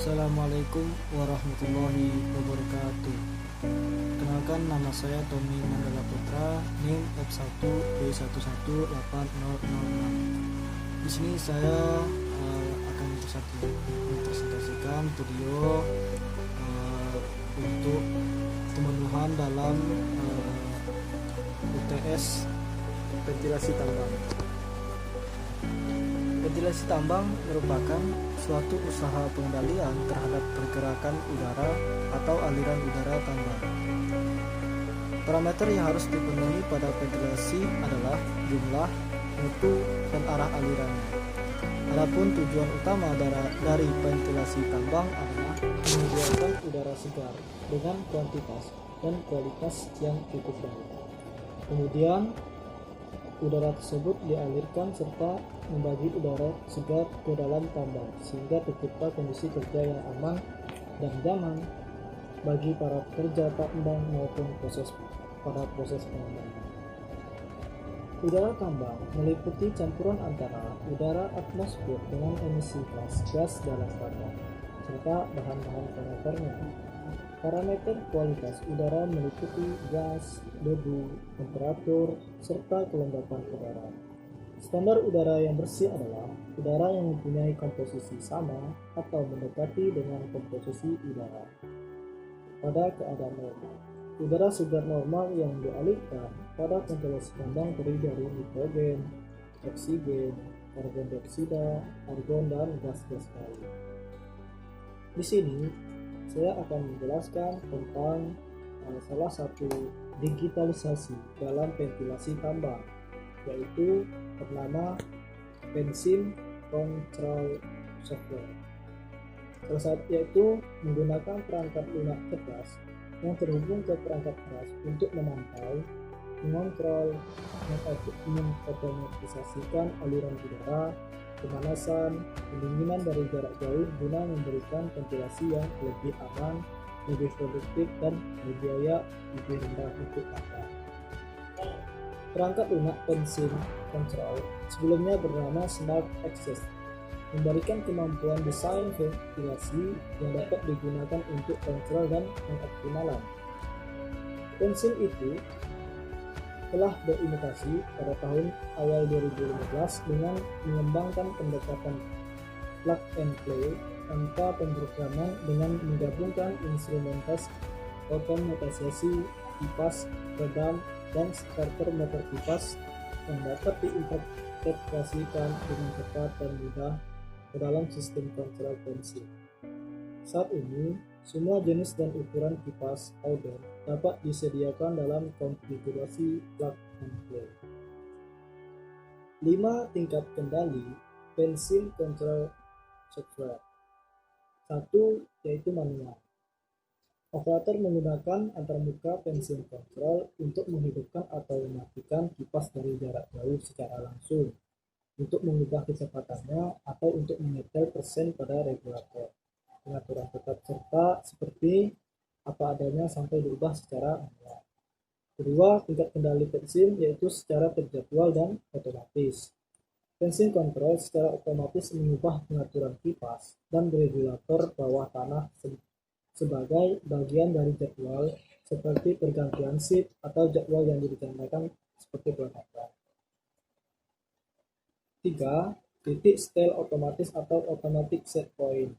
Assalamualaikum warahmatullahi wabarakatuh. Kenalkan, nama saya Tommy Mandala Putra, NIM F1B1180006. Di sini saya akan mempresentasikan video untuk pemenuhan dalam UTS ventilasi tambang. Ventilasi tambang merupakan suatu usaha pengendalian terhadap pergerakan udara atau aliran udara tambang. Parameter yang harus dipenuhi pada ventilasi adalah jumlah, mutu, dan arah alirannya. Adapun tujuan utama dari ventilasi tambang adalah menyediakan udara segar dengan kuantitas dan kualitas yang cukup baik. Kemudian udara tersebut dialirkan serta membagi udara segar ke dalam tambang sehingga tercipta kondisi kerja yang aman dan nyaman bagi para pekerja tambang maupun proses penambangan. Udara tambang meliputi campuran antara udara atmosfer dengan emisi gas dalam tambang serta bahan-bahan konekernya. Parameter kualitas udara meliputi gas, debu, temperatur, serta kelembapan udara. Standar udara yang bersih adalah udara yang mempunyai komposisi sama atau mendekati dengan komposisi udara pada keadaan normal. Udara segar normal yang dialirkan pada ventilasi tambang terdiri dari nitrogen, oksigen, karbon dioksida, argon, dan gas-gas lain. Di sini saya akan menjelaskan tentang salah satu digitalisasi dalam ventilasi tambang, yaitu bernama Pensil Control Software. Salah satu yaitu menggunakan perangkat lunak cerdas yang terhubung ke perangkat keras untuk memantau, mengontrol, mengotomatisasikan aliran udara, pemanasan, pendinginan dari jarak jauh guna memberikan ventilasi yang lebih aman, lebih produktif, dan berbiaya lebih rendah untuk tambang. Perangkat lunak Pensil Control sebelumnya bernama Smart Access, memberikan kemampuan desain ventilasi yang dapat digunakan untuk kontrol dan pengoptimalan. Pensil itu telah berinovasi pada tahun awal 2015 dengan mengembangkan pendekatan plug and play tanpa pemrograman dengan menggabungkan instrumentasi otomatisasi kipas, redam, dan starter motor kipas yang dapat diintegrasikan dengan cepat dan mudah ke dalam sistem kontrol Pensil. Saat ini, semua jenis dan ukuran kipas outdoor dapat disediakan dalam konfigurasi plug and play. 5 tingkat kendali Pensil Control Software. 1. Yaitu manual. Operator menggunakan antarmuka Pensil Control untuk menghidupkan atau mematikan kipas dari jarak jauh secara langsung, untuk mengubah kecepatannya atau untuk menyetel persen pada regulator. Pengaturan tetap serta seperti apa adanya sampai diubah secara manual. Kedua, tingkat kendali Pensil yaitu secara terjadwal dan otomatis. Pensil Control secara otomatis mengubah pengaturan kipas dan regulator bawah tanah sebagai bagian dari jadwal seperti pergantian shift atau jadwal yang direncanakan seperti pelengkapan. 3. Titik setel otomatis atau automatic set point.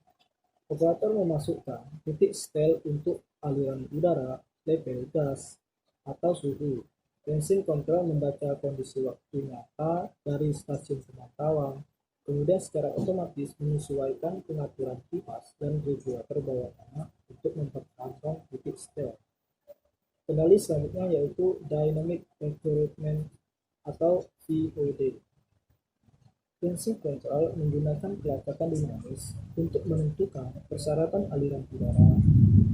Operator memasukkan titik setel untuk aliran udara, level gas, atau suhu. Pensil Control membaca kondisi waktu nyata dari stasiun pemantauan, kemudian secara otomatis menyesuaikan pengaturan kipas dan regulator bawah tanah untuk mempertahankan titik setel. Kendali selanjutnya yaitu Dynamic Environment atau VOD. Pensil Control menggunakan pelacakan dinamis untuk menentukan persyaratan aliran udara,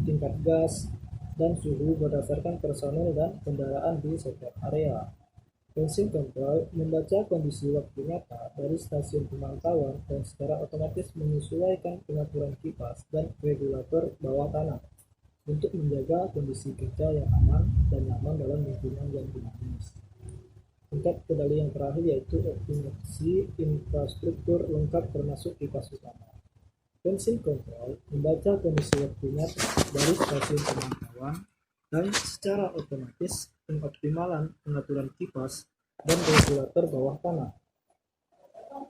tingkat gas, dan suhu berdasarkan personel dan kendaraan di setiap area. Pensil Control membaca kondisi waktu nyata dari stasiun pemantauan dan secara otomatis menyesuaikan pengaturan kipas dan regulator bawah tanah untuk menjaga kondisi kerja yang aman dan nyaman dalam lingkungan yang dinamis. Tingkat kendali yang terakhir yaitu optimasi infrastruktur lengkap termasuk kipas utama. Pensil kontrol membaca kondisi waktu nyata dari stasiun pemantauan dan secara otomatis pengoptimalan pengaturan kipas dan regulator bawah tanah,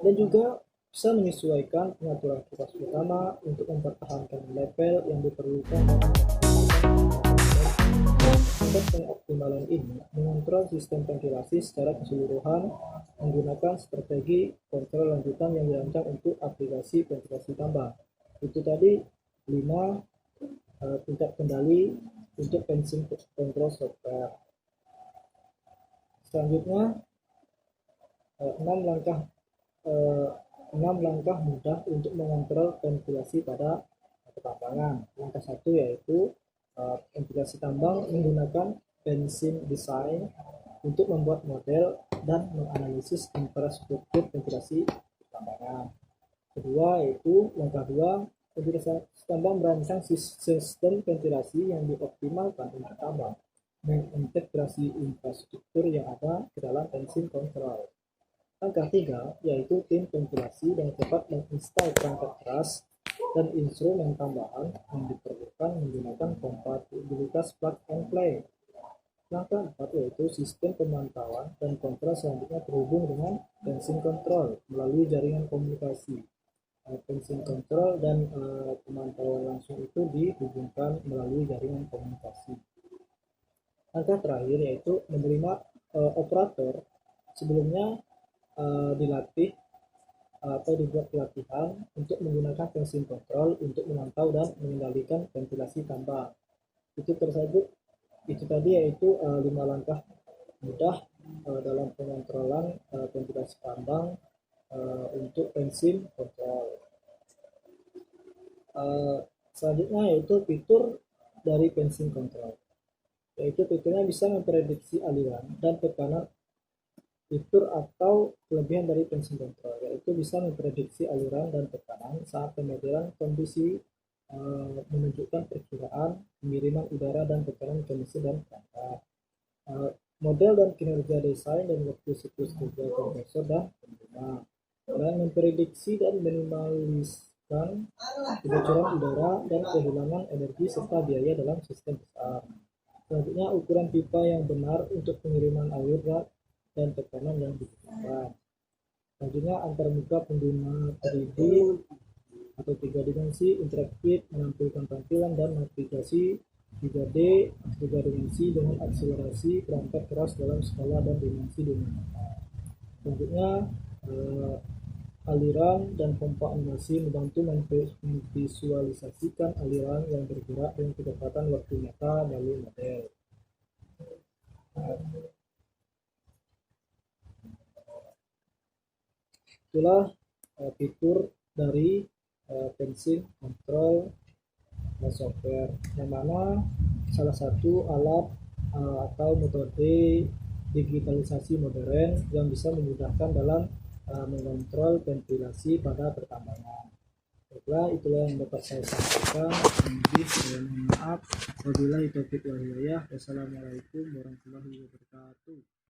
dan juga bisa menyesuaikan pengaturan kipas utama untuk mempertahankan level yang diperlukan dalam untuk pengoptimalan ini mengontrol sistem ventilasi secara keseluruhan menggunakan strategi kontrol lanjutan yang dirancang untuk aplikasi ventilasi tambang. Itu tadi 5 tingkat kendali untuk pensil kontrol software. Selanjutnya 6 langkah mudah untuk mengontrol ventilasi pada pertambangan. Langkah 1 yaitu ventilasi tambang menggunakan pensil design untuk membuat model dan menganalisis infrastruktur ventilasi pertambangan. Kedua yaitu langkah 2, ventilasi tambang merancang sistem ventilasi yang dioptimalkan untuk tambang, mengintegrasi infrastruktur yang ada ke dalam pensil kontrol. Langkah 3 yaitu tim ventilasi yang tepat menginstal perangkat keras dan instrumen tambahan yang diperlukan menggunakan kompatibilitas plug and play. Langkah 4 yaitu sistem pemantauan dan kontrol selanjutnya terhubung dengan pensil kontrol melalui jaringan komunikasi. Pensil kontrol dan pemantauan langsung itu dihubungkan melalui jaringan komunikasi. Langkah terakhir yaitu menerima operator sebelumnya dilatih atau dibuat pelatihan untuk menggunakan pensil kontrol untuk memantau dan mengendalikan ventilasi tambang. Itu tadi yaitu 5 langkah mudah dalam pengontrolan ventilasi tambang untuk pensil kontrol. Selanjutnya yaitu fitur dari pensil kontrol, yaitu fiturnya bisa memprediksi aliran dan tekanan. Fitur atau kelebihan dari pensil kontrol yaitu bisa memprediksi aliran dan tekanan saat pemodelan kondisi menunjukkan perkiraan pengiriman udara dan tekanan ke mesin dan perangkat, model dan kinerja desain dan waktu siklus kerja kompresor dan penerima, dan memprediksi dan minimaliskan kebocoran udara dan kehilangan energi serta biaya dalam sistem besar. Selanjutnya ukuran pipa yang benar untuk pengiriman aliran dan tekanan yang dibutuhkan. Selanjutnya antarmuka pengguna 3D atau 3 dimensi interaktif menampilkan tampilan dan navigasi 3D 3 dimensi dengan akselerasi perangkat keras dalam skala dan dimensi dinamika. Selanjutnya aliran dan pompa animasi membantu memvisualisasikan aliran yang bergerak dengan kecepatan waktu nyata melalui model. Itulah fitur dari pensil kontrol software, yang mana salah satu alat atau metode digitalisasi modern yang bisa memudahkan dalam mengontrol ventilasi pada pertambangan. Baiklah, itulah yang dapat saya sampaikan. Lebih saya mohon maaf. Wabillahi taufiq wal hidayah. Wassalamualaikum warahmatullahi wabarakatuh.